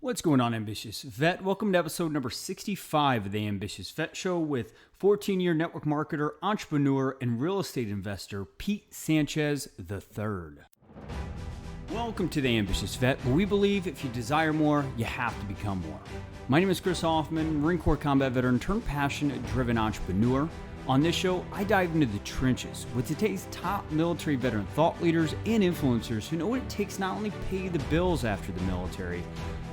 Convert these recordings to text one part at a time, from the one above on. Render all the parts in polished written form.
What's going on, Ambitious Vet? Welcome to episode number 65 of the Ambitious Vet Show with 14-year network marketer, entrepreneur, and real estate investor, Pete Sanchez III. Welcome to the Ambitious Vet, where we believe if you desire more, you have to become more. My name is Chris Hoffman, Marine Corps combat veteran turned passion-driven entrepreneur. On this show, I dive into the trenches with today's top military veteran thought leaders and influencers who know what it takes not only to pay the bills after the military,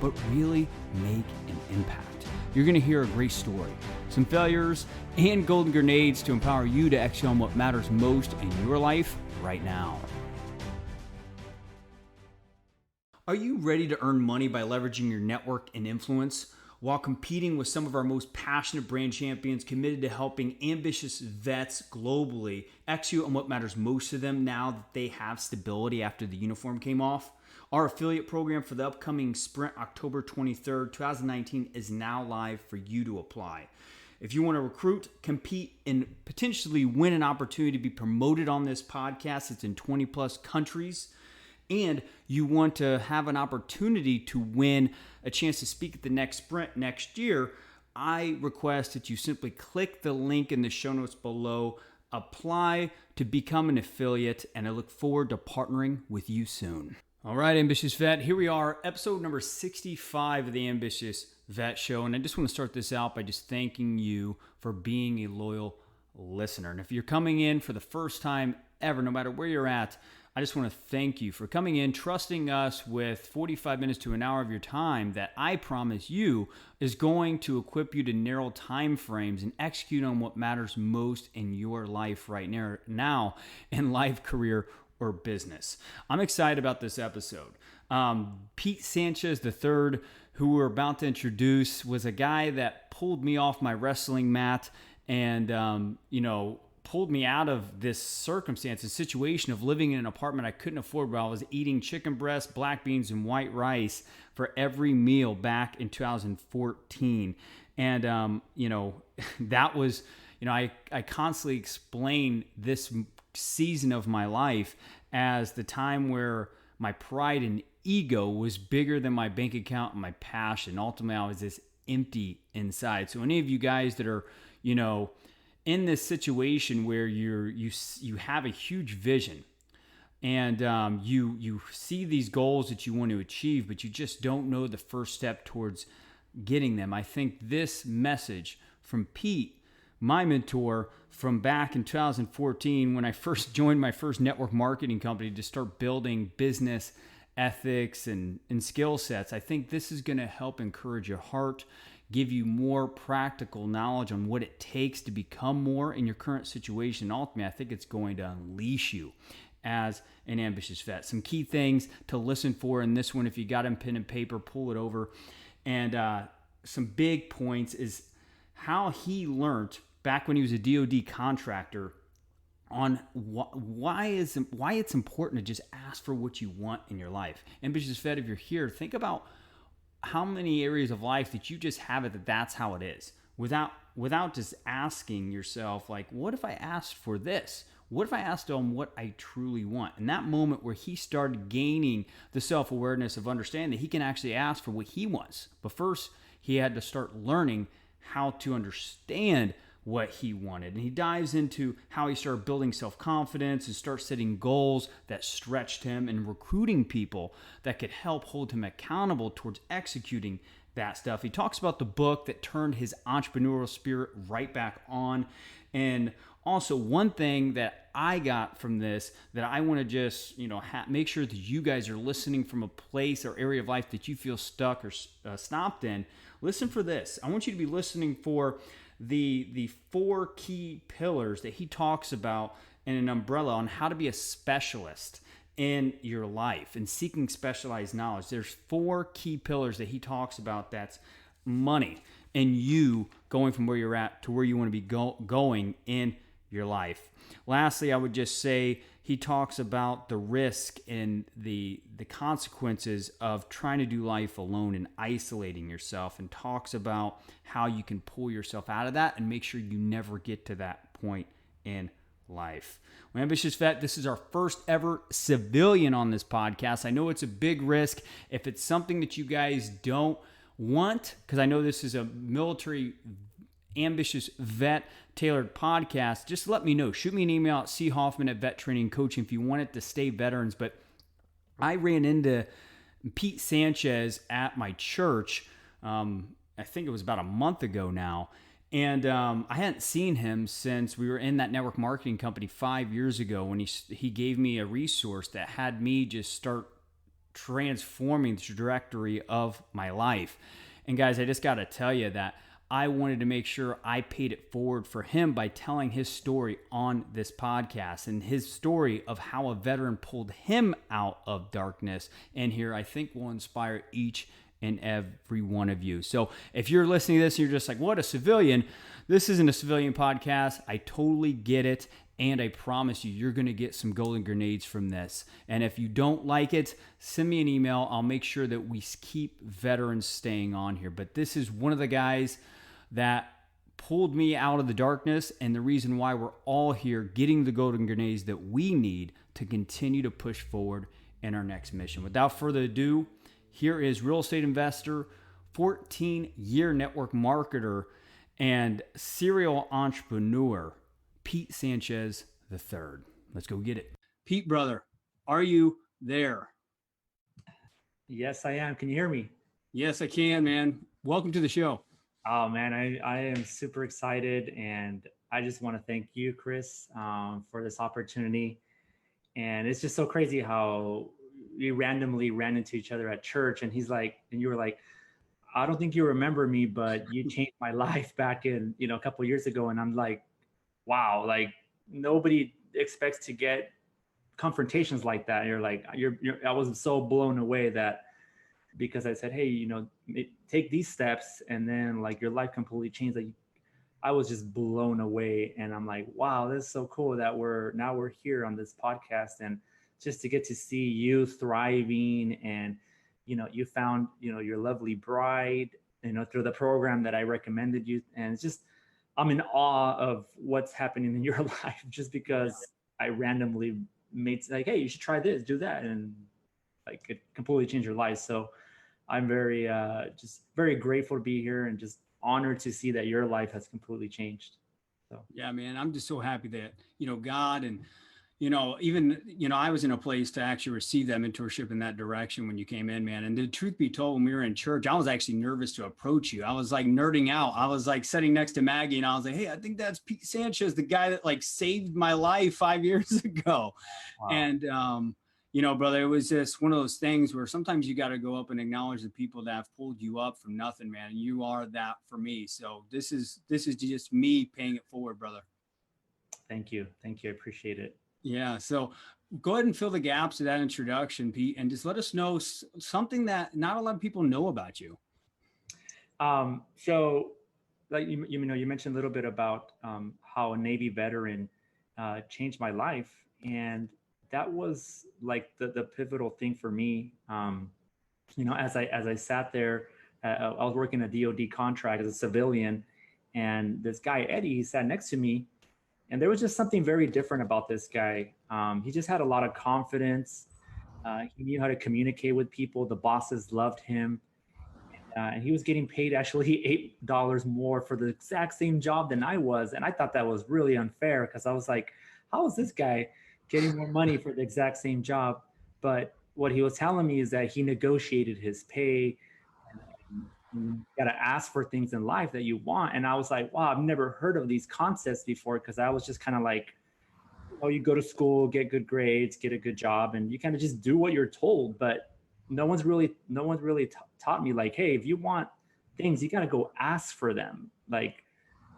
but really make an impact. You're going to hear a great story, some failures, and golden grenades to empower you to excel on what matters most in your life right now. Are you ready to earn money by leveraging your network and influence while competing with some of our most passionate brand champions committed to helping ambitious vets globally execute on what matters most to them now that they have stability after the uniform came off? Our affiliate program for the upcoming Sprint October 23rd, 2019 is now live for you to apply. If you want to recruit, compete, and potentially win an opportunity to be promoted on this podcast, it's in 20 plus countries, and you want to have an opportunity to win a chance to speak at the next Sprint next year, I request that you simply click the link in the show notes below, apply to become an affiliate, and I look forward to partnering with you soon. All right, Ambitious Vet, here we are, episode number 65 of the Ambitious Vet Show, and I just want to start this out by just thanking you for being a loyal listener. And if you're coming in for the first time ever, no matter where you're at, I just want to thank you for coming in, trusting us with 45 minutes to an hour of your time that I promise you is going to equip you to narrow time frames and execute on what matters most in your life right now in life, career, or business. I'm excited about this episode. Pete Sanchez III, who we're about to introduce, was a guy that pulled me off my wrestling mat and, pulled me out of this circumstance, a situation of living in an apartment I couldn't afford while I was eating chicken breast, black beans, and white rice for every meal back in 2014. And, that was, I constantly explain this season of my life as the time where my pride and ego was bigger than my bank account and my passion. Ultimately, I was this empty inside. So any of you guys that are, in this situation where you have a huge vision and you see these goals that you want to achieve, but you just don't know the first step towards getting them. I think this message from Pete, my mentor from back in 2014, when I first joined my first network marketing company to start building business ethics and skill sets, I think this is going to help encourage your heart, give you more practical knowledge on what it takes to become more in your current situation. Ultimately, I think it's going to unleash you as an ambitious vet. Some key things to listen for in this one. If you got a pen and paper, pull it over. And some big points is how he learned back when he was a DoD contractor on why it's important to just ask for what you want in your life. Ambitious vet, if you're here, think about how many areas of life that you just have it that's how it is, without just asking yourself, like, what if I asked for this? What if I asked him what I truly want? And that moment where he started gaining the self-awareness of understanding that he can actually ask for what he wants. But first, he had to start learning how to understand what he wanted. And he dives into how he started building self-confidence and start setting goals that stretched him and recruiting people that could help hold him accountable towards executing that stuff. He talks about the book that turned his entrepreneurial spirit right back on. And also, one thing that I got from this that I want to just, make sure that you guys are listening from a place or area of life that you feel stuck or stopped in. Listen for this. I want you to be listening for the four key pillars that he talks about in an umbrella on how to be a specialist in your life and seeking specialized knowledge. There's four key pillars that he talks about. That's money and you going from where you're at to where you want to be going in your life. Lastly, I would just say he talks about the risk and the consequences of trying to do life alone and isolating yourself, and talks about how you can pull yourself out of that and make sure you never get to that point in life. Well, Ambitious Vet, this is our first ever civilian on this podcast. I know it's a big risk. If it's something that you guys don't want, because I know this is a military ambitious vet tailored podcast, just let me know. Shoot me an email at choffman@vettrainingcoaching if you want it to stay veterans. But I ran into Pete Sanchez at my church. I think it was about a month ago now. And I hadn't seen him since we were in that network marketing company 5 years ago, when he gave me a resource that had me just start transforming the trajectory of my life. And guys, I just got to tell you that I wanted to make sure I paid it forward for him by telling his story on this podcast, and his story of how a veteran pulled him out of darkness. And here, I think, will inspire each and every one of you. So if you're listening to this and you're just like, what, a civilian? This isn't a civilian podcast. I totally get it. And I promise you, you're going to get some golden grenades from this. And if you don't like it, send me an email. I'll make sure that we keep veterans staying on here. But this is one of the guys that pulled me out of the darkness, and the reason why we're all here getting the golden grenades that we need to continue to push forward in our next mission. Without further ado, here is real estate investor, 14-year network marketer, and serial entrepreneur, Pete Sanchez III. Let's go get it. Pete, brother, are you there? Yes, I am. Can you hear me? Yes, I can, man. Welcome to the show. Oh, man, I am super excited. And I just want to thank you, Chris, for this opportunity. And it's just so crazy how we randomly ran into each other at church. And he's like, and you were like, I don't think you remember me, but you changed my life back in, a couple of years ago. And I'm like, wow, like nobody expects to get confrontations like that. And you're like, I was so blown away that, because I said, hey, take these steps, and then like your life completely changed. Like I was just blown away. And I'm like, wow, this is so cool that we're here on this podcast, and just to get to see you thriving, and you found your lovely bride through the program that I recommended you. And it's just, I'm in awe of what's happening in your life, just because I randomly made like, hey, you should try this, do that, and like it completely changed your life. So I'm very just very grateful to be here, and just honored to see that your life has completely changed. So yeah, man, I'm just so happy that God, and even I was in a place to actually receive that mentorship in that direction when you came in, man. And the truth be told, when we were in church, I was actually nervous to approach you. I was like nerding out. I was like sitting next to Maggie, and I was like, hey, I think that's Pete Sanchez, the guy that like saved my life 5 years ago. Wow. And brother, it was just one of those things where sometimes you got to go up and acknowledge the people that have pulled you up from nothing, man. And you are that for me. So this is just me paying it forward, brother. Thank you. I appreciate it. Yeah. So go ahead and fill the gaps of that introduction, Pete, and just let us know something that not a lot of people know about you. So like, you mentioned a little bit about how a Navy veteran changed my life. And that was like the pivotal thing for me. As I sat there, I was working a DoD contract as a civilian, and this guy, Eddie, he sat next to me. And there was just something very different about this guy. He just had a lot of confidence. He knew how to communicate with people. The bosses loved him. And he was getting paid actually $8 more for the exact same job than I was. And I thought that was really unfair, because I was like, how is this guy getting more money for the exact same job? But what he was telling me is that he negotiated his pay. You got to ask for things in life that you want. And I was like, wow, I've never heard of these concepts before, because I was just kind of like, you go to school, get good grades, get a good job, and you kind of just do what you're told. But no one's really taught me like, hey, if you want things, you got to go ask for them. Like,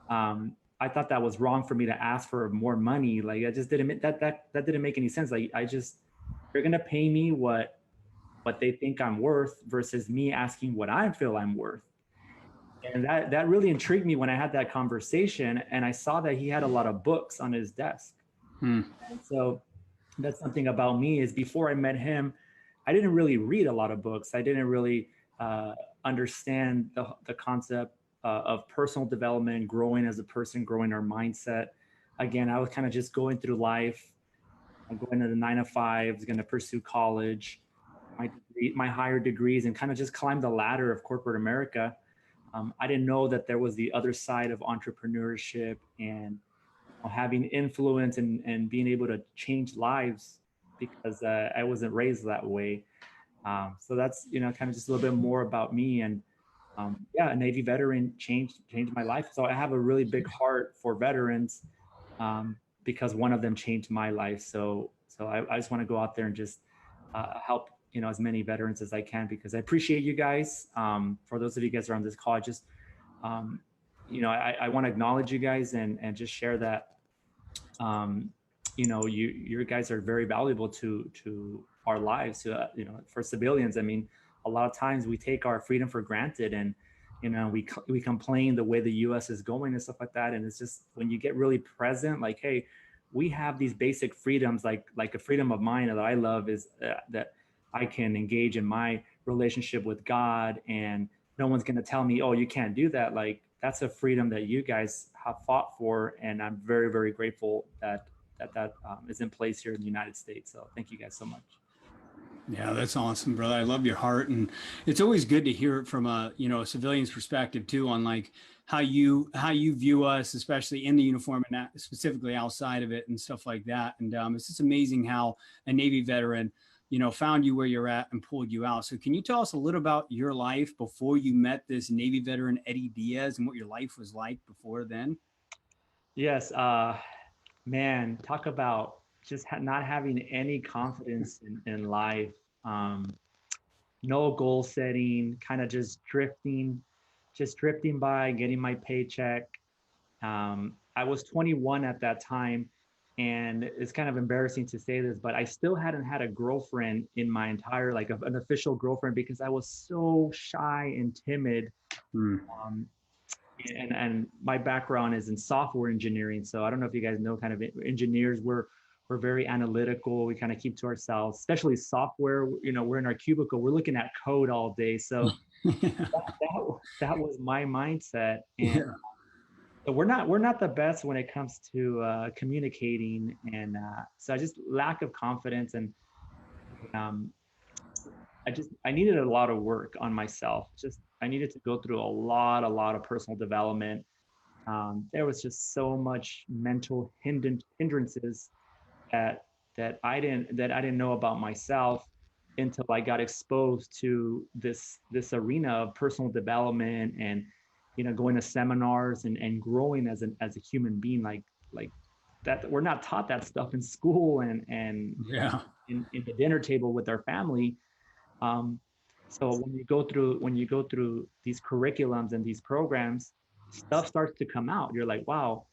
I thought that was wrong for me to ask for more money. Like, I just didn't, that didn't make any sense. Like, they're going to pay me what they think I'm worth, versus me asking what I feel I'm worth. And that really intrigued me when I had that conversation, and I saw that he had a lot of books on his desk. And so that's something about me, is before I met him, I didn't really read a lot of books. I didn't really understand the concept of personal development, growing as a person, growing our mindset. again, I was kind of just going through life. I'm going to the 9 to 5, going to pursue college, my higher degrees, and kind of just climb the ladder of corporate America. I didn't know that there was the other side of entrepreneurship and having influence and being able to change lives because I wasn't raised that way. So that's kind of just a little bit more about me. And yeah, a Navy veteran changed my life. So I have a really big heart for veterans because one of them changed my life. So I just want to go out there and just help as many veterans as I can, because I appreciate you guys. For those of you guys that are on this call, I just I want to acknowledge you guys and just share that you guys are very valuable to our lives, for civilians. I mean, a lot of times we take our freedom for granted, and we complain the way the US is going and stuff like that. And it's just when you get really present, like, hey, we have these basic freedoms, like a freedom of mine that I love is that I can engage in my relationship with God, and no one's going to tell me, oh, you can't do that. Like, that's a freedom that you guys have fought for, and I'm very, very grateful that is in place here in the United States. So thank you guys so much. Yeah, that's awesome, brother. I love your heart, and it's always good to hear it from a civilian's perspective too, on like how you view us, especially in the uniform and specifically outside of it and stuff like that. And it's just amazing how a Navy veteran, found you where you're at and pulled you out. So can you tell us a little about your life before you met this Navy veteran, Eddie Diaz, and what your life was like before then? Yes, man, talk about just not having any confidence in life. Um, no goal setting, kind of just drifting by, getting my paycheck. I was 21 at that time, and it's kind of embarrassing to say this, but I still hadn't had a girlfriend in my entire, like an official girlfriend, because I was so shy and timid. Mm. Um, and my background is in software engineering. So I don't know if you guys know, kind of engineers, we're very analytical. We kind of keep to ourselves, especially software. We're in our cubicle, we're looking at code all day. So that was my mindset. And Yeah. so we're not the best when it comes to communicating, and so I just lack of confidence, and um, I needed a lot of work on myself. Just I needed to go through a lot of personal development. There was just so much mental hindrances that I didn't know about myself until I got exposed to this arena of personal development, and going to seminars and growing as a human being, like that. We're not taught that stuff in school and Yeah. in the dinner table with our family. um, so when you go through these curriculums and these programs, stuff starts to come out. You're like, wow,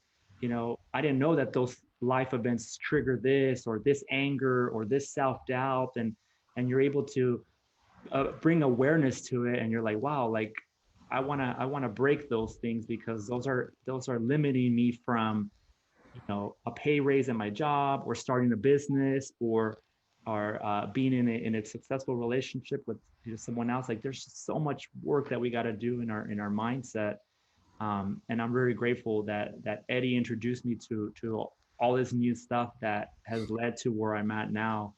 I didn't know that those life events trigger this or this anger or this self-doubt, and you're able to bring awareness to it, and you're like, wow, like I want to break those things, because those are limiting me from a pay raise in my job, or starting a business, or being in a successful relationship with someone else. Like, there's just so much work that we got to do in our mindset. And I'm very grateful that Eddie introduced me to all this new stuff that has led to where I'm at now,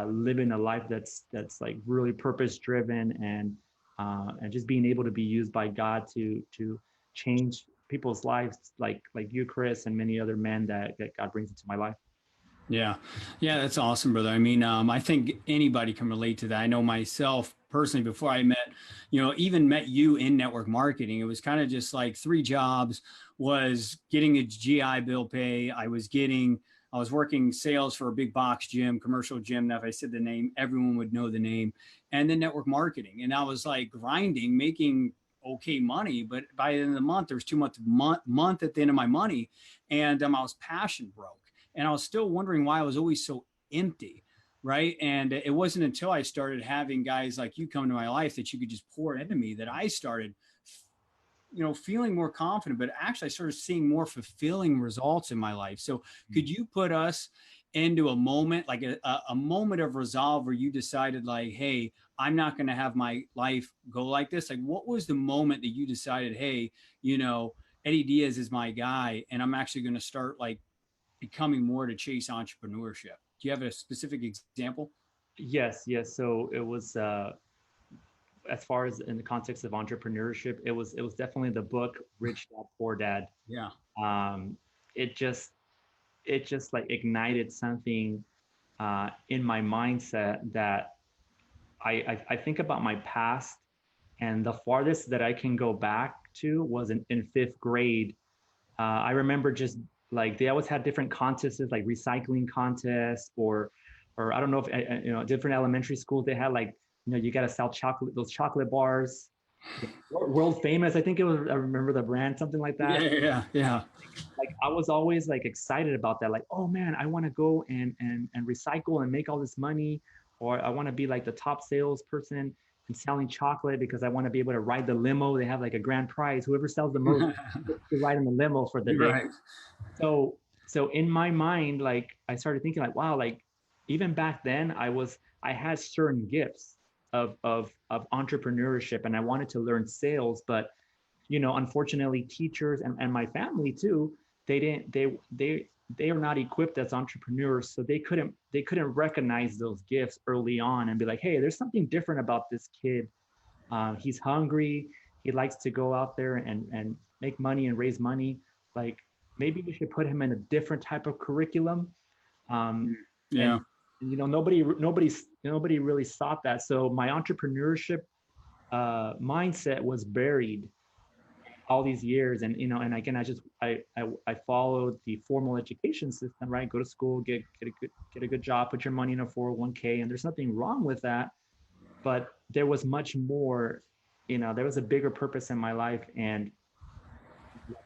living a life that's like really purpose driven, and just being able to be used by God to change people's lives, like you, Chris, and many other men that God brings into my life. Yeah. Yeah, that's awesome, brother. I mean, I think anybody can relate to that. I know myself personally, before I met, even met you in network marketing, it was kind of just like three jobs, was getting a GI Bill pay. I was working sales for a big box gym, commercial gym. Now, if I said the name, everyone would know the name, and then network marketing. And I was like grinding, making okay money, but by the end of the month, there was too much month at the end of my money. And I was passion broke. And I was still wondering why I was always so empty. Right. And it wasn't until I started having guys like you come to my life that you could just pour into me that I started, feeling more confident, but actually I started seeing more fulfilling results in my life. So could you put us into a moment, like a moment of resolve where you decided like, hey, I'm not going to have my life go like this? Like, what was the moment that you decided, hey, Eddie Diaz is my guy, and I'm actually going to start like becoming more to chase entrepreneurship? Do you have a specific example? Yes. So it was as far as in the context of entrepreneurship, it was definitely the book Rich Dad Poor Dad. Yeah. Um, it just like ignited something in my mindset that I think about my past, and the farthest that I can go back to was in fifth grade. I remember just like they always had different contests, like recycling contests, or I don't know if different elementary schools they had like you got to sell chocolate, those chocolate bars, world famous. I think it was. I remember the brand, something like Yeah, that. yeah. Like I was always like excited about that. Like, oh man, I want to go and recycle and make all this money, or I want to be like the top salesperson and selling chocolate because I want to be able to ride the limo. They have like a grand prize. Whoever sells the most to ride in the limo for the You're day. right. So in my mind, like I started thinking like, wow, like even back then I had certain gifts of entrepreneurship and I wanted to learn sales, but unfortunately teachers and my family too, they didn't they are not equipped as entrepreneurs, so they couldn't recognize those gifts early on and be like, hey, there's something different about this kid. He's hungry, he likes to go out there and make money and raise money. Like maybe we should put him in a different type of curriculum. And Yeah. nobody really sought that, so my entrepreneurship mindset was buried all these years. And again, I followed the formal education system, right? Go to school, get a good job, put your money in a 401k, and there's nothing wrong with that, but there was much more. There was a bigger purpose in my life. And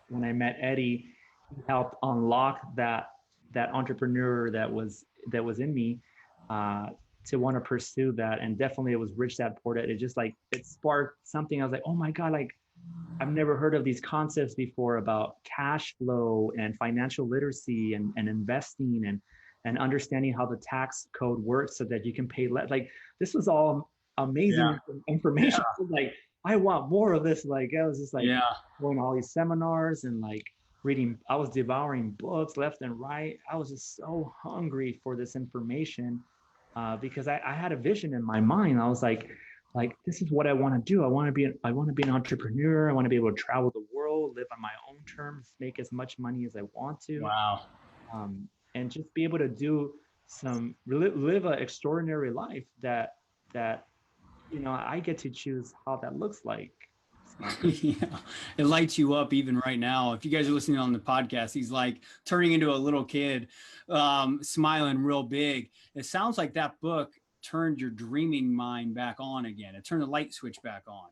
when I met Eddie, he helped unlock that entrepreneur that was in me, uh, to want to pursue that. And definitely it was Rich Dad Poor Dad. It just like it sparked something. I was like, oh my god, like I've never heard of these concepts before about cash flow and financial literacy and investing and understanding how the tax code works so that you can pay less. Like this was all Yeah. amazing information. Like I want more of this. Like I was just like Yeah. going to all these seminars and like reading. I was devouring books left and right. I was just so hungry for this information, because I had a vision in my mind. I was like this is what I want to do. I want to be an entrepreneur. I want to be able to travel the world, live on my own terms, make as much money as I want to, Wow. and just be able to do live an extraordinary life that I get to choose how that looks like. So, Yeah, it lights you up even right now. If you guys are listening on the podcast, he's like turning into a little kid, smiling real big. It sounds like that book turned your dreaming mind back on again. It turned the light switch back on.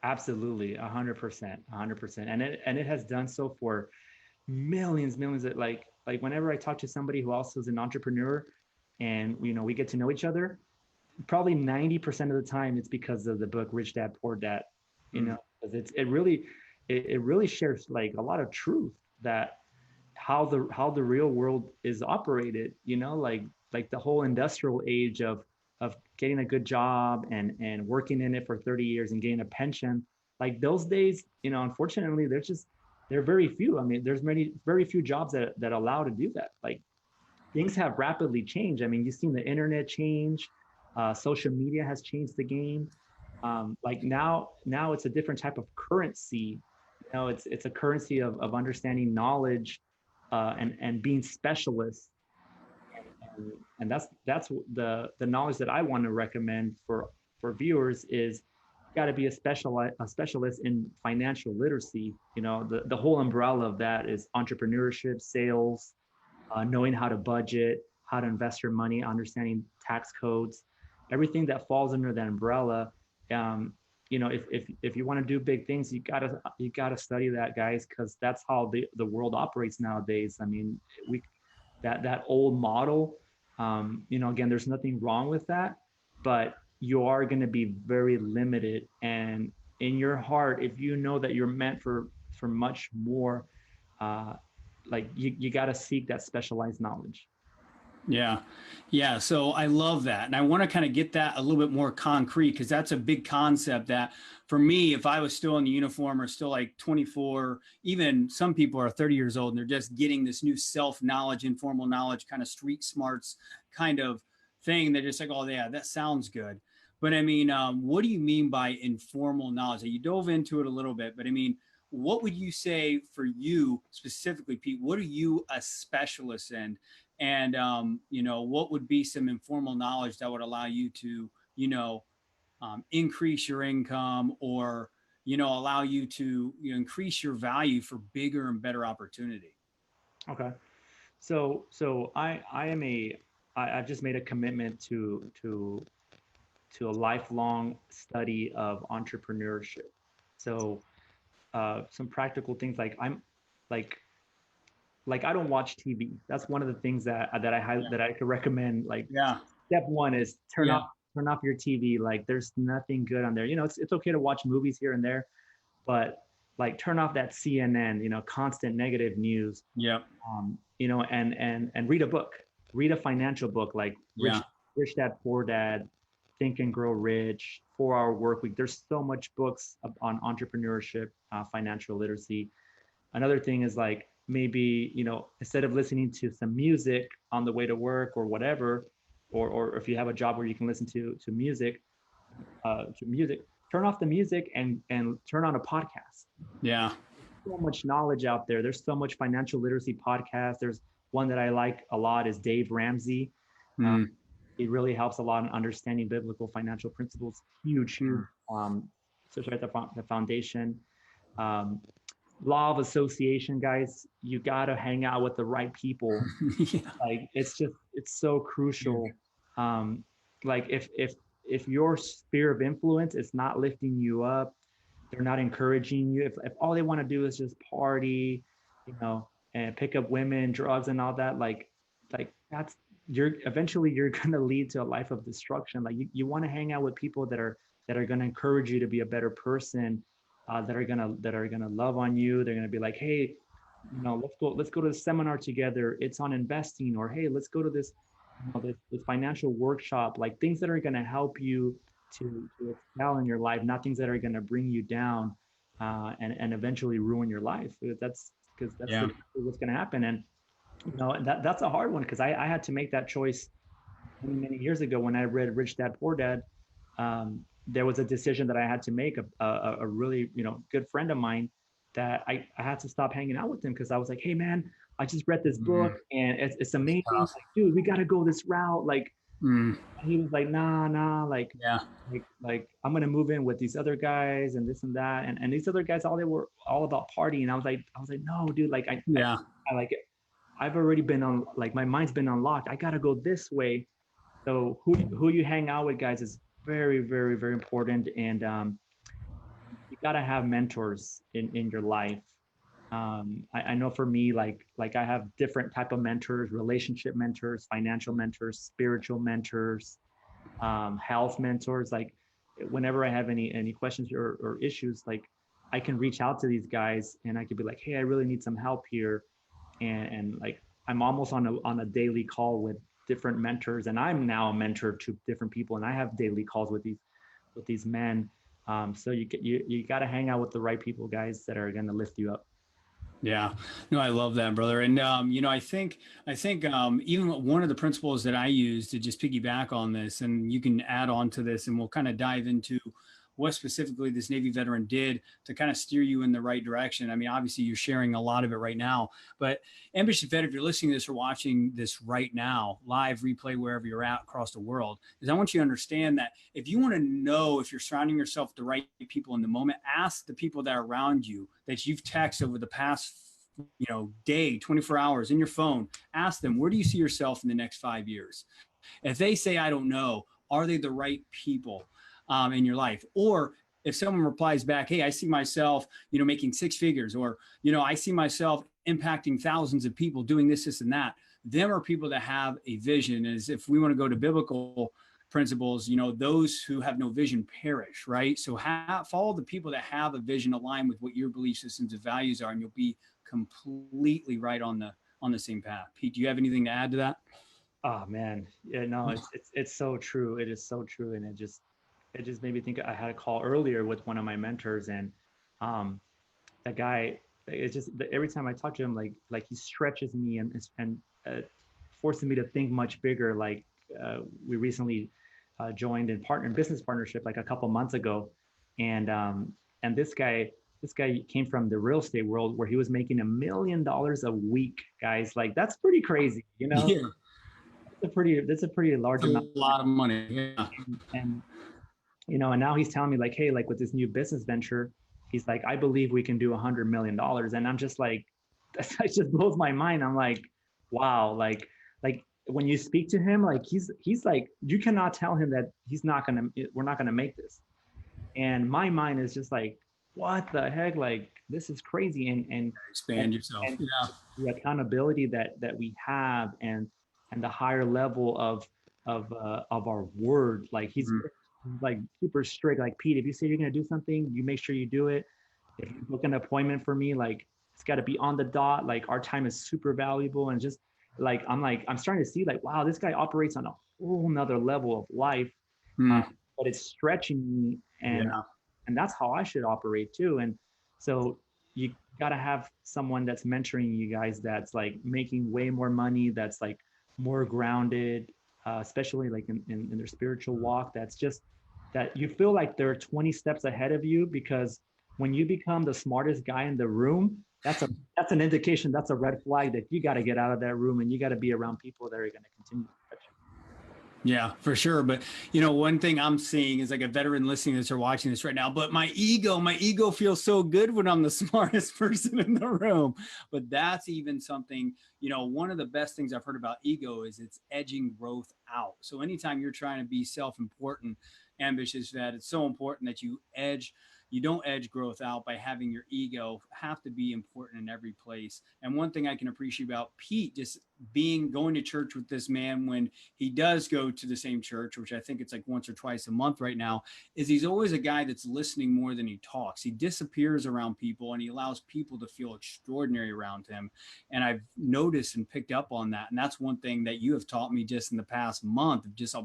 absolutely, 100%, 100%, and it has done so for millions of, like whenever I talk to somebody who also is an entrepreneur, and we get to know each other, probably 90% of the time it's because of the book Rich Dad Poor Dad. Because it really shares like a lot of truth that how the real world is operated. Like the whole industrial age of getting a good job and working in it for 30 years and getting a pension. Like those days, unfortunately, they're very few. I mean, there's very few jobs that allow to do that. Like things have rapidly changed. I mean, you've seen the internet change. Social media has changed the game. Like now it's a different type of currency. It's a currency of understanding knowledge, and being specialists. And that's the knowledge that I want to recommend for viewers is got to be a specialist in financial literacy. The whole umbrella of that is entrepreneurship, sales, knowing how to budget, how to invest your money, understanding tax codes, everything that falls under that umbrella. If you want to do big things, you gotta study that, guys, because that's how the world operates nowadays. I mean, that old model. Again, there's nothing wrong with that, but you are going to be very limited. And in your heart, if you know that you're meant for much more, like you got to seek that specialized knowledge. Yeah. Yeah. So I love that. And I want to kind of get that a little bit more concrete because that's a big concept that for me, if I was still in the uniform or still like 24, even some people are 30 years old and they're just getting this new self knowledge, informal knowledge, kind of street smarts kind of thing. They're just like, oh, yeah, that sounds good. But I mean, what do you mean by informal knowledge? You dove into it a little bit, but I mean, what would you say for you specifically, Pete? What are you a specialist in? And what would be some informal knowledge that would allow you to increase your income or allow you to increase your value for bigger and better opportunity? Okay. So I am I've just made a commitment to a lifelong study of entrepreneurship. So some practical things like like I don't watch TV. That's one of the things that I could recommend. Like Yeah. step one is Yeah. turn off your TV. Like there's nothing good on there. It's okay to watch movies here and there, but like turn off that CNN, constant negative news. Yeah. And read a book. Read a financial book like Yeah. Rich Dad Poor Dad, Think and Grow Rich, 4 Hour Work Week. There's so much books on entrepreneurship, financial literacy. Another thing is like maybe instead of listening to some music on the way to work or whatever, or if you have a job where you can listen to music, turn off the music and turn on a podcast. Yeah. So much knowledge out there. There's so much financial literacy podcast. There's one that I like a lot is Dave Ramsey. Um, Mm. it really helps a lot in understanding biblical financial principles. Huge. So it's right the foundation. Um, Law of association, guys. You got to hang out with the right people. Yeah. Like it's so crucial. Like if your sphere of influence is not lifting you up, they're not encouraging you. If all they want to do is just party, and pick up women, drugs, and all that, like that's you're gonna lead to a life of destruction. Like you want to hang out with people that are gonna encourage you to be a better person, that are gonna love on you. They're gonna be like, hey, let's go to the seminar together. It's on investing, or hey, let's go to this financial workshop. Like things that are gonna help you to excel in your life, not things that are gonna bring you down, and eventually ruin your life. That's Yeah. what's gonna happen. And that's a hard one because I had to make that choice many years ago when I read Rich Dad Poor Dad. There was a decision that I had to make. A really good friend of mine that I had to stop hanging out with him because I was like, hey man, I just read this book Mm. and it's amazing. Tough. Like, dude, we got to go this route. Like Mm. he was like, nah, Yeah. like I'm gonna move in with these other guys and this and that, and these other guys, all they were all about partying. I was like, no, dude, like Yeah. I like it. I've already been on, like my mind's been unlocked. I gotta go this way. So who you hang out with, guys, is very, very, very important. And you gotta have mentors in your life. I know for me, like I have different type of mentors: relationship mentors, financial mentors, spiritual mentors, health mentors. Like whenever I have any questions or issues, like I can reach out to these guys and I could be like, hey, I really need some help here. And like I'm almost on a daily call with different mentors, and I'm now a mentor to different people, and I have daily calls with these men. So you got to hang out with the right people, guys, that are going to lift you up. Yeah, no, I love that, brother. And I think even one of the principles that I use to just piggyback on this, and you can add on to this, and we'll kind of dive into what specifically this Navy veteran did to kind of steer you in the right direction. I mean, obviously, you're sharing a lot of it right now, but ambitious vet, if you're listening to this or watching this right now, live replay wherever you're at across the world, is I want you to understand that if you want to know if you're surrounding yourself with the right people in the moment, ask the people that are around you that you've texted over the past day, 24 hours in your phone. Ask them, where do you see yourself in the next 5 years? If they say, I don't know, are they the right people in your life? Or if someone replies back, hey, I see myself, making six figures, or, I see myself impacting thousands of people doing this, and that, them are people that have a vision. As if we want to go to biblical principles, those who have no vision perish, right? So follow the people that have a vision aligned with what your belief systems and values are, and you'll be completely right on the same path. Pete, do you have anything to add to that? Oh man, yeah, no, it's so true. It is so true, and it just made me think. I had a call earlier with one of my mentors, and um, that guy. It's just every time I talk to him, like he stretches me and forces me to think much bigger. Like we recently joined in partner business partnership like a couple months ago, and this guy came from the real estate world where he was making $1 million a week, guys. Like that's pretty crazy, you know. Yeah, That's a pretty large it's amount. a lot of money. Yeah. And and now he's telling me like, hey, like with this new business venture, he's like, I believe we can do $100 million. And I'm just like, that just blows my mind. I'm like, wow, like when you speak to him, like he's like, you cannot tell him that we're not gonna make this. And my mind is just like, what the heck? Like this is crazy. And Expand yourself. and Yeah. the accountability that we have, and the higher level of our word. Like he's Mhm. like super strict. Like, Pete, if you say you're gonna do something, you make sure you do it. If you book an appointment for me, like it's got to be on the dot. Like our time is super valuable. And just I'm starting to see like, wow, this guy operates on a whole nother level of life. Mm. But it's stretching me, Yeah. and that's how I should operate too. And so you got to have someone that's mentoring you guys, that's like making way more money, that's like more grounded, especially like in their spiritual walk. That's just that you feel like they're 20 steps ahead of you, because when you become the smartest guy in the room, that's an indication, that's a red flag that you got to get out of that room, and you got to be around people that are going to continue to stretch you. Yeah, for sure. But one thing I'm seeing is like a veteran listening to this or watching this right now. But my ego feels so good when I'm the smartest person in the room. But that's even something, one of the best things I've heard about ego is it's edging growth out. So anytime you're trying to be self-important, ambitious, that it's so important that you don't edge growth out by having your ego have to be important in every place. And one thing I can appreciate about Pete, just going to church with this man when he does go to the same church, which I think it's like once or twice a month right now, is he's always a guy that's listening more than he talks. He disappears around people and he allows people to feel extraordinary around him. And I've noticed and picked up on that. And that's one thing that you have taught me just in the past month of just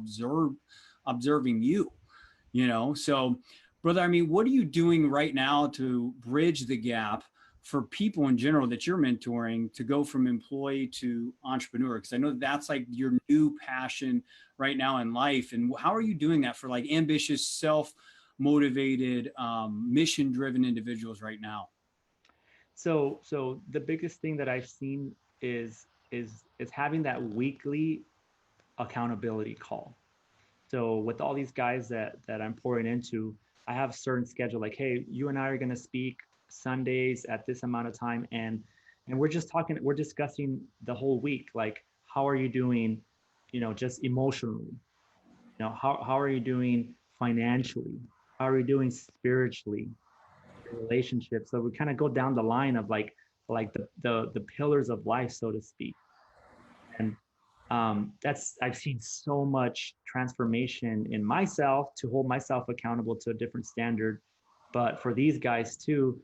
observing you. So brother, I mean, what are you doing right now to bridge the gap for people in general that you're mentoring to go from employee to entrepreneur? Because I know that's like your new passion right now in life. And how are you doing that for like ambitious, self-motivated, mission-driven individuals right now? So the biggest thing that I've seen is having that weekly accountability call. So with all these guys that I'm pouring into, I have a certain schedule. Like, hey, you and I are going to speak Sundays at this amount of time, and we're discussing the whole week. Like, how are you doing? Just emotionally. How are you doing financially? How are you doing spiritually? Your relationships. So we kind of go down the line of like the pillars of life, so to speak. And that's I've seen so much transformation in myself to hold myself accountable to a different standard, but for these guys too,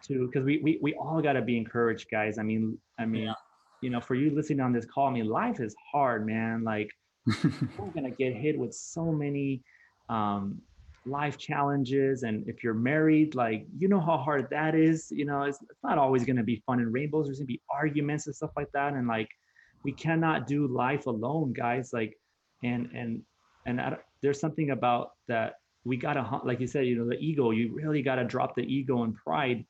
to because we all got to be encouraged, guys. I mean, for you listening on this call, I mean, life is hard, man. Like we're gonna get hit with so many um, life challenges, and if you're married, like how hard that is. It's not always gonna be fun and rainbows. There's gonna be arguments and stuff like that, and like we cannot do life alone, guys. Like, and there's something about that we gotta, like you said, the ego. You really gotta drop the ego and pride,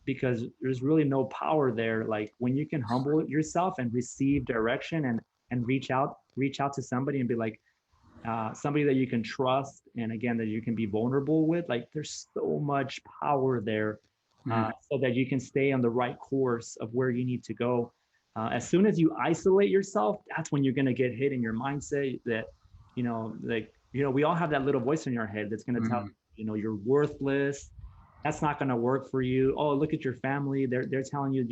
because there's really no power there. Like when you can humble yourself and receive direction, and reach out to somebody and be like, somebody that you can trust, and again that you can be vulnerable with. Like there's so much power there, so that you can stay on the right course of where you need to go. As soon as you isolate yourself, that's when you're going to get hit in your mindset that, we all have that little voice in your head that's going to tell you're worthless. That's not going to work for you. Oh, look at your family. They're telling you,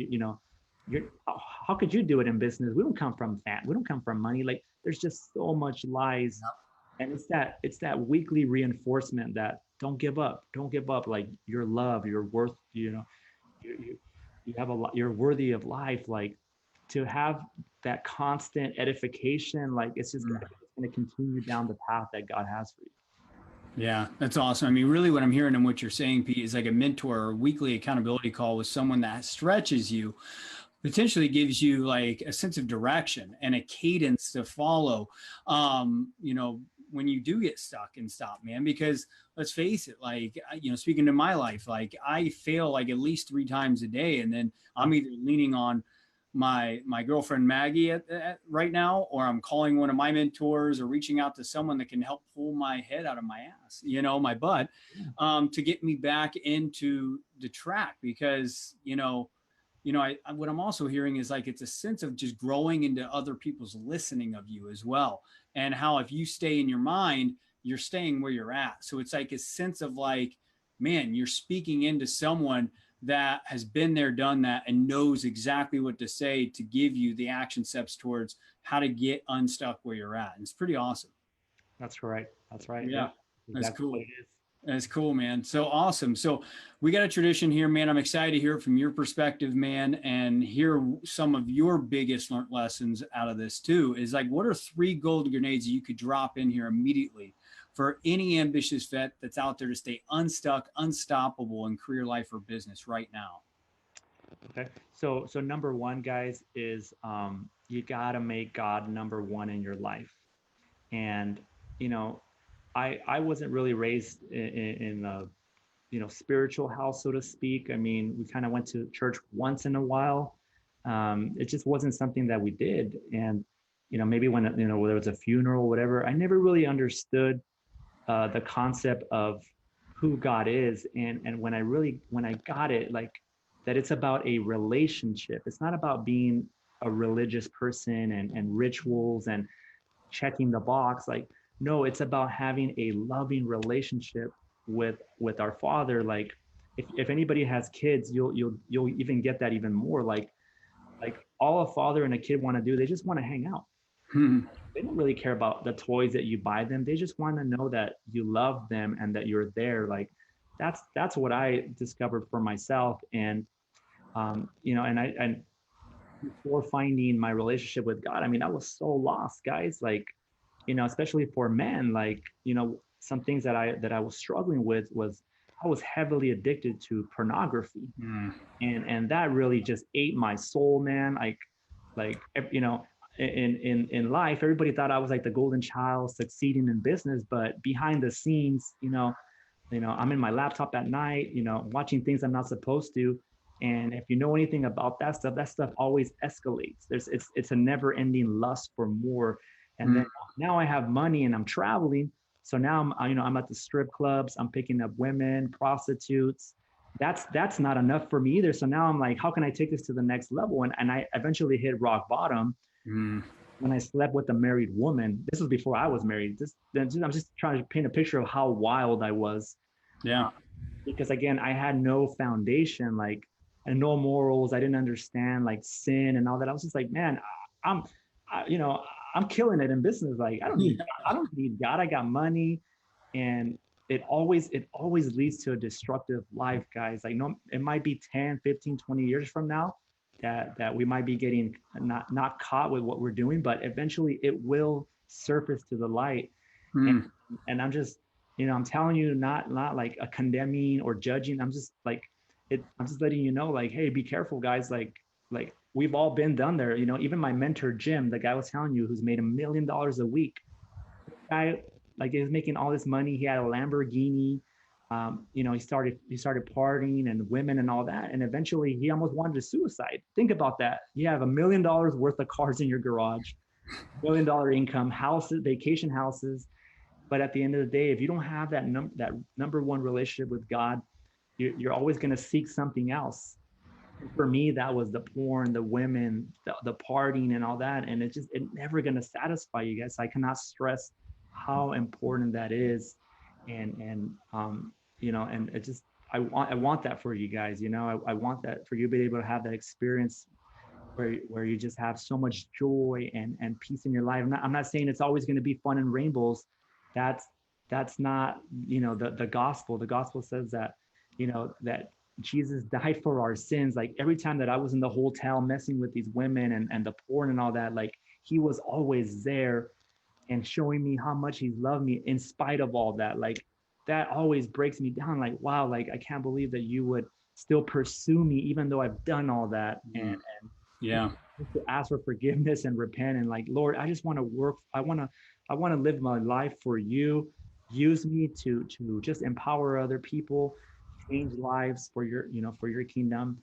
you're, how could you do it in business? We don't come from that. We don't come from money. Like there's just so much lies. And it's that weekly reinforcement that don't give up. Don't give up. Like you're loved, you're worth, you have a lot, you're worthy of life. Like to have that constant edification, like it's just going to continue down the path that God has for you. Yeah, that's awesome. I mean, really what I'm hearing and what you're saying, Pete, is like a mentor or weekly accountability call with someone that stretches you, potentially gives you like a sense of direction and a cadence to follow. When you do get stuck and stop, man, because let's face it, like, speaking to my life, like I fail like at least 3 times a day. And then I'm either leaning on my girlfriend Maggie at right now, or I'm calling one of my mentors or reaching out to someone that can help pull my head out of my ass, my butt, to get me back into the track. Because, what I'm also hearing is like, it's a sense of just growing into other people's listening of you as well. And how, if you stay in your mind, you're staying where you're at. So it's like a sense of like, man, you're speaking into someone that has been there, done that, and knows exactly what to say to give you the action steps towards how to get unstuck where you're at. And it's pretty awesome. That's right. That's right. Yeah, that's exactly cool. what it is. That's cool, man. So awesome. So we got a tradition here, man. I'm excited to hear it from your perspective, man, and hear some of your biggest learned lessons out of this too. Is like, what are 3 gold grenades that you could drop in here immediately for any ambitious vet that's out there to stay unstuck, unstoppable in career life or business right now? Okay. So number 1, guys, is you got to make God number 1 in your life. And, I wasn't really raised in a spiritual house, so to speak. I mean, we kind of went to church once in a while. It just wasn't something that we did. And, maybe when, whether it was a funeral or whatever, I never really understood the concept of who God is. And when I got it, like that it's about a relationship. It's not about being a religious person and rituals and checking the box. Like, no, it's about having a loving relationship with our Father. Like, if anybody has kids, you'll even get that even more. Like all a father and a kid want to do, they just want to hang out. They don't really care about the toys that you buy them. They just want to know that you love them and that you're there. Like that's what I discovered for myself. And and before finding my relationship with God, I mean, I was so lost, guys. Like, especially for men, like, some things that I was struggling with was I was heavily addicted to pornography. And that really just ate my soul, man. In life, everybody thought I was like the golden child succeeding in business, but behind the scenes, I'm in my laptop at night, watching things I'm not supposed to. And if you know anything about that stuff always escalates. It's a never ending lust for more. And then now I have money and I'm traveling. So now I'm at the strip clubs, I'm picking up women, prostitutes. That's not enough for me either. So now I'm like, how can I take this to the next level? And I eventually hit rock bottom when I slept with a married woman. This was before I was married. I'm just trying to paint a picture of how wild I was. Yeah. Because again, I had no foundation, like, and no morals. I didn't understand like sin and all that. I was just like, man, I'm killing it in business. Like, I don't need God. I got money. And it always leads to a destructive life, guys. Like, no, it might be 10, 15, 20 years from now that we might be getting not caught with what we're doing, but eventually it will surface to the light. And I'm just, I'm telling you, not like a condemning or judging. I'm just like, I'm just letting you know, like, hey, be careful, guys. Like we've all been done there. Even my mentor, Jim, the guy I was telling you, who's made $1 million a week. Guy, like, he was making all this money. He had a Lamborghini. He started partying and women and all that. And eventually he almost wanted to suicide. Think about that. You have $1 million worth of cars in your garage, $1 million income, houses, vacation houses. But at the end of the day, if you don't have that number 1 relationship with God, you're always going to seek something else. For me, that was the porn, the women, the partying and all that. And it's never going to satisfy you guys. I cannot stress how important that is. And it just, I want that for you guys. I want that for you to be able to have that experience where you just have so much joy and peace in your life. I'm not saying it's always going to be fun and rainbows. That's not, the gospel. The gospel says that, that Jesus died for our sins. Like every time that I was in the hotel messing with these women and the porn and all that, like he was always there and showing me how much he loved me in spite of all that. Like that always breaks me down. Like, wow, like I can't believe that you would still pursue me even though I've done all that. And Yeah. to ask for forgiveness and repent and like, Lord, I just want to work. I want to live my life for you. Use me to just empower other people, change lives for your, for your kingdom.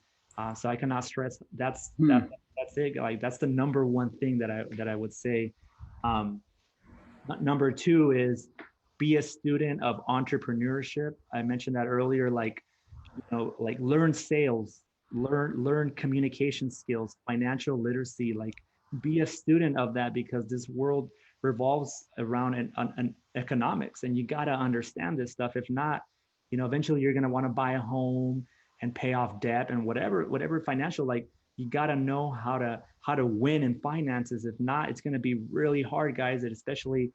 So I cannot stress Hmm. that's it. Like that's the number one thing that I would say. Um, Number two is be a student of entrepreneurship. I mentioned that earlier, like, like learn sales, learn communication skills, financial literacy, like be a student of that because this world revolves around an economics and you got to understand this stuff. If not, eventually you're going to want to buy a home and pay off debt and whatever financial, like you got to know how to win in finances. If not, it's going to be really hard, guys, and especially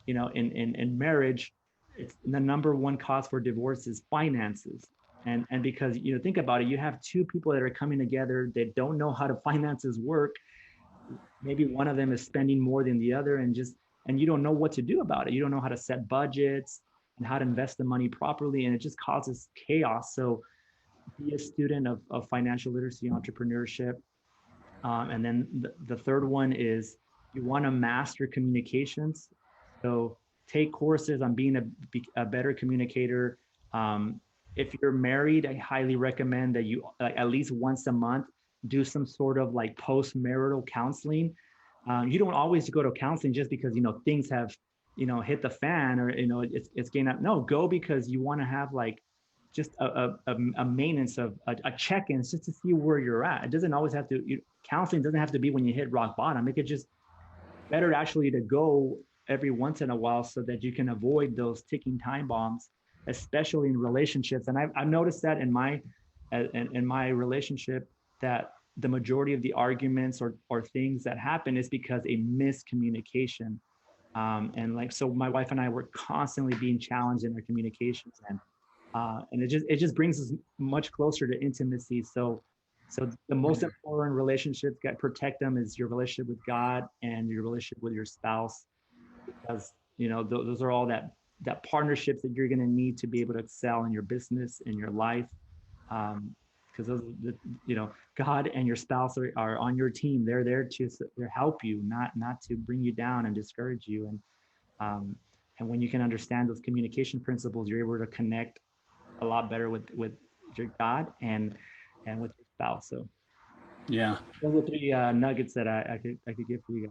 in marriage. It's the number one cause for divorce is finances. And because think about it, you have two people that are coming together that don't know how to finances work. Maybe one of them is spending more than the other, and you don't know what to do about it. You don't know how to set budgets and how to invest the money properly, and it just causes chaos. So be a student of financial literacy, entrepreneurship. And then the third one is you want to master communications. So take courses on being a better communicator. If you're married, I highly recommend that you like, at least once a month do some sort of like post-marital counseling. You don't always go to counseling just because things have hit the fan or it's getting up. No, go because you want to have like just a maintenance of a check-in just to see where you're at. It doesn't always have to, counseling doesn't have to be when you hit rock bottom. It could just better actually to go every once in a while so that you can avoid those ticking time bombs, especially in relationships. And I've noticed that in my relationship that the majority of the arguments or things that happen is because a miscommunication. And like, so my wife and I were constantly being challenged in our communications and it just brings us much closer to intimacy. So the most important relationships get protect them is your relationship with God and your relationship with your spouse, because those are all that partnerships that you're going to need to be able to excel in your business, in your life. Because those God and your spouse are on your team. They're there to help you, not to bring you down and discourage you. And when you can understand those communication principles, you're able to connect a lot better with your God and with your spouse. So Yeah. those are three nuggets that I could give for you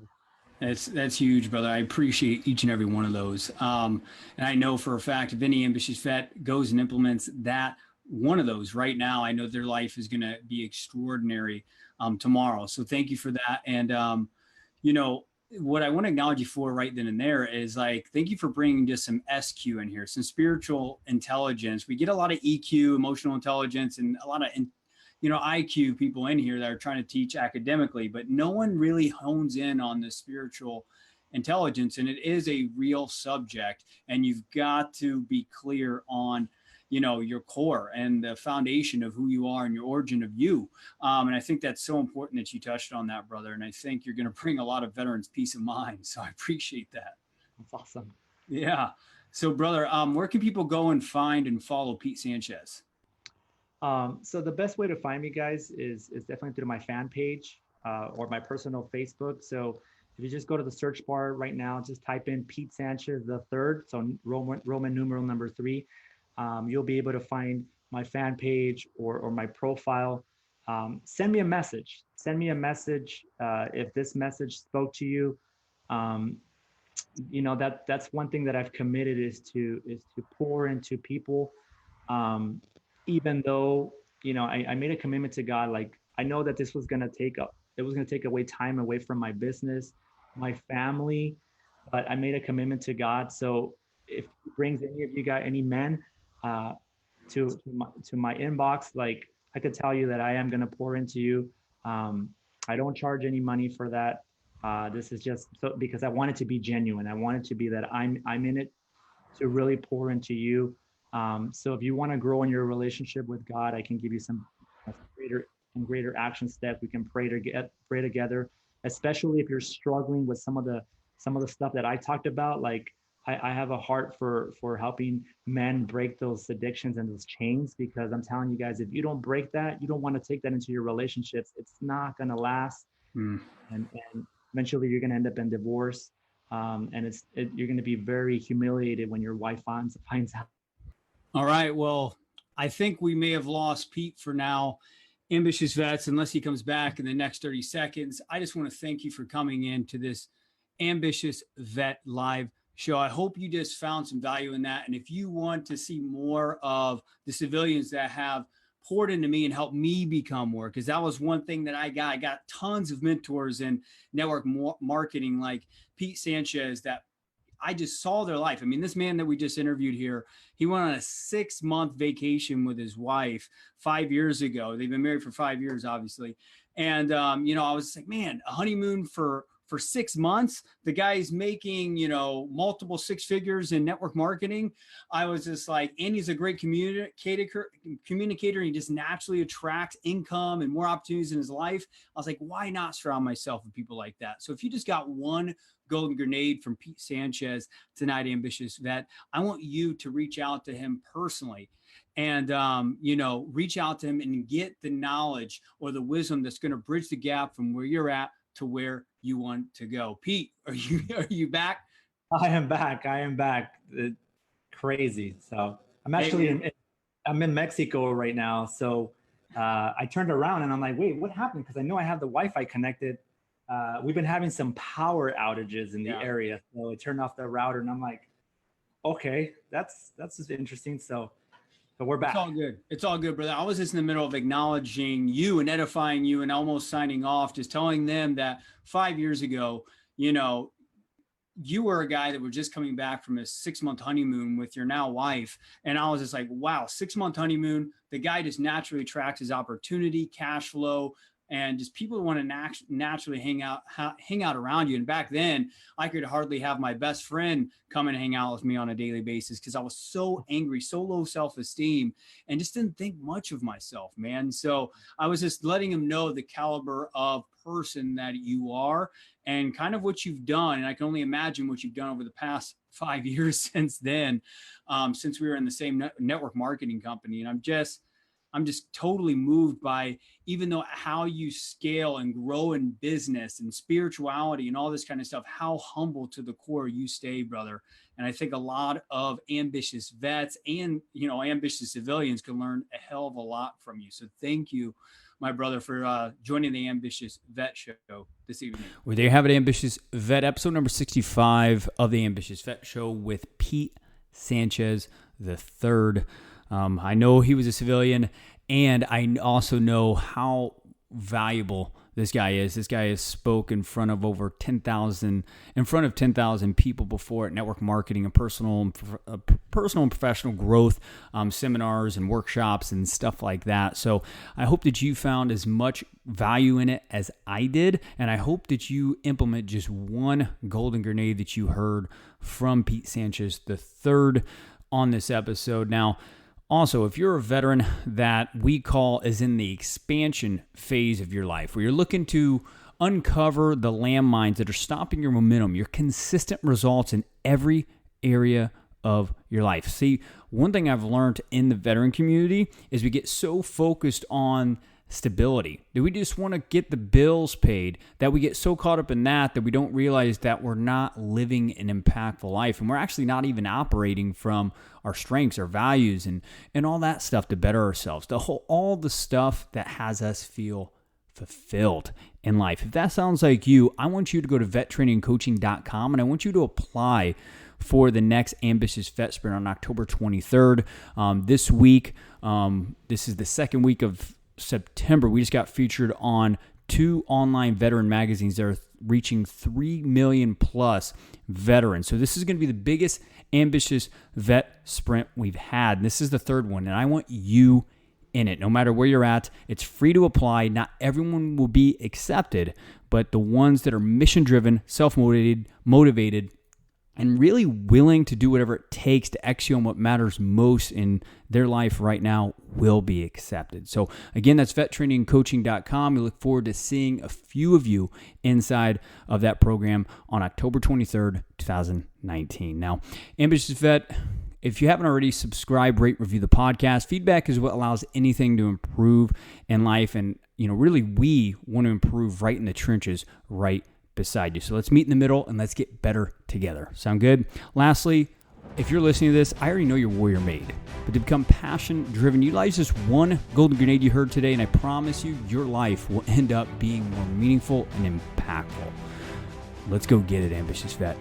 guys. That's huge, brother. I appreciate each and every one of those. And I know for a fact, if any ambitious vet goes and implements that one of those right now, I know their life is going to be extraordinary tomorrow. So thank you for that. And you know what I want to acknowledge you for right then and there is like, thank you for bringing just some SQ in here, some spiritual intelligence. We get a lot of EQ, emotional intelligence, and a lot of IQ people in here that are trying to teach academically, but no one really hones in on the spiritual intelligence. And it is a real subject, and you've got to be clear on your core and the foundation of who you are and your origin of you. And I think that's so important that you touched on that, brother. And I think you're going to bring a lot of veterans peace of mind. So I appreciate that. That's awesome. Yeah. So brother, where can people go and find and follow Pete Sanchez? So the best way to find me, guys, is definitely through my fan page or my personal Facebook. So if you just go to the search bar right now, just type in Pete Sanchez the third, so Roman numeral number 3. You'll be able to find my fan page or my profile. Send me a message. Send me a message if this message spoke to you. Um, that's one thing that I've committed is to pour into people. Um, Even though I made a commitment to God, like I know that this was gonna take away time away from my business, my family, but I made a commitment to God. So if He brings any of you guys, any men, uh, to my inbox, like I could tell you that I am gonna pour into you. Um, I don't charge any money for that. This is just so because I want it to be genuine. I want it to be that I'm in it to really pour into you. So if you want to grow in your relationship with God, I can give you some greater action steps. We can pray together, especially if you're struggling with some of the stuff that I talked about. Like I have a heart for helping men break those addictions and those chains, because I'm telling you guys, if you don't break that, you don't want to take that into your relationships. It's not gonna last, Mm. and eventually you're gonna end up in divorce. And you're going to be very humiliated when your wife finds out. All right. Well, I think we may have lost Pete for now. Ambitious Vets, unless he comes back in the next 30 seconds. I just want to thank you for coming in to this Ambitious Vet live show. I hope you just found some value in that. And if you want to see more of the civilians that have poured into me and helped me become more, because that was one thing that I got tons of mentors in network marketing, like Pete Sanchez, that I just saw their life. I mean, this man that we just interviewed here, he went on a 6-month vacation with his wife 5 years ago. They've been married for 5 years, obviously. And, I was like, man, a honeymoon for 6 months. The guy's making, multiple 6 figures in network marketing. I was just like, and he's a great communicator. And he just naturally attracts income and more opportunities in his life. I was like, why not surround myself with people like that? So if you just got one golden grenade from Pete Sanchez tonight, Ambitious Vet, I want you to reach out to him personally and, reach out to him and get the knowledge or the wisdom that's going to bridge the gap from where you're at to where you want to go. Pete, are you back? I am back. Crazy. So I'm in Mexico right now. So I turned around and I'm like, wait, what happened? Because I know I have the Wi-Fi connected. We've been having some power outages in the area. So I turned off the router and I'm like, okay, that's just interesting. So but we're back. It's all good, brother. I was just in the middle of acknowledging you and edifying you and almost signing off, just telling them that 5 years ago, you were a guy that was just coming back from a 6-month honeymoon with your now wife. And I was just like, wow, 6-month honeymoon. The guy just naturally attracts his opportunity, cash flow, and just people want to naturally hang out around you. And back then, I could hardly have my best friend come and hang out with me on a daily basis because I was so angry, so low self-esteem, and just didn't think much of myself, man. So I was just letting him know the caliber of person that you are and kind of what you've done. And I can only imagine what you've done over the past 5 years since then, since we were in the same network marketing company. And I'm just totally moved by, even though how you scale and grow in business and spirituality and all this kind of stuff, how humble to the core you stay, brother. And I think a lot of ambitious vets and, ambitious civilians can learn a hell of a lot from you. So thank you, my brother, for joining the Ambitious Vet Show this evening. Well, there you have it, Ambitious Vet, episode number 65 of the Ambitious Vet Show with Pete Sanchez III. I know he was a civilian, and I also know how valuable this guy is. This guy has spoke in front of 10,000 people before at network marketing and personal and professional growth seminars and workshops and stuff like that. So I hope that you found as much value in it as I did, and I hope that you implement just one golden grenade that you heard from Pete Sanchez III on this episode. Now, also, if you're a veteran that we call is in the expansion phase of your life, where you're looking to uncover the landmines that are stopping your momentum, your consistent results in every area of your life. See, one thing I've learned in the veteran community is we get so focused on stability, that we just want to get the bills paid, that we get so caught up in that we don't realize that we're not living an impactful life, and we're actually not even operating from our strengths, our values, and all that stuff to better ourselves, all the stuff that has us feel fulfilled in life. If that sounds like you, I want you to go to vettrainingcoaching.com, and I want you to apply for the next Ambitious Vet Sprint on October 23rd. This week, this is the second week of September. We just got featured on 2 online veteran magazines that are reaching 3 million plus veterans. So this is going to be the biggest Ambitious Vet Sprint we've had. And this is the 3rd one, and I want you in it. No matter where you're at, it's free to apply. Not everyone will be accepted, but the ones that are mission-driven, self-motivated, and really willing to do whatever it takes to execute on what matters most in their life right now will be accepted. So again, that's vettrainingcoaching.com. We look forward to seeing a few of you inside of that program on October 23rd, 2019. Now, Ambitious Vet, if you haven't already, subscribe, rate, review the podcast. Feedback is what allows anything to improve in life. And, really we want to improve right in the trenches, right beside you. So let's meet in the middle and let's get better together. Sound good? Lastly, if you're listening to this, I already know you're warrior made, but to become passion driven, utilize this one golden grenade you heard today, and I promise you, your life will end up being more meaningful and impactful. Let's go get it, Ambitious Vet.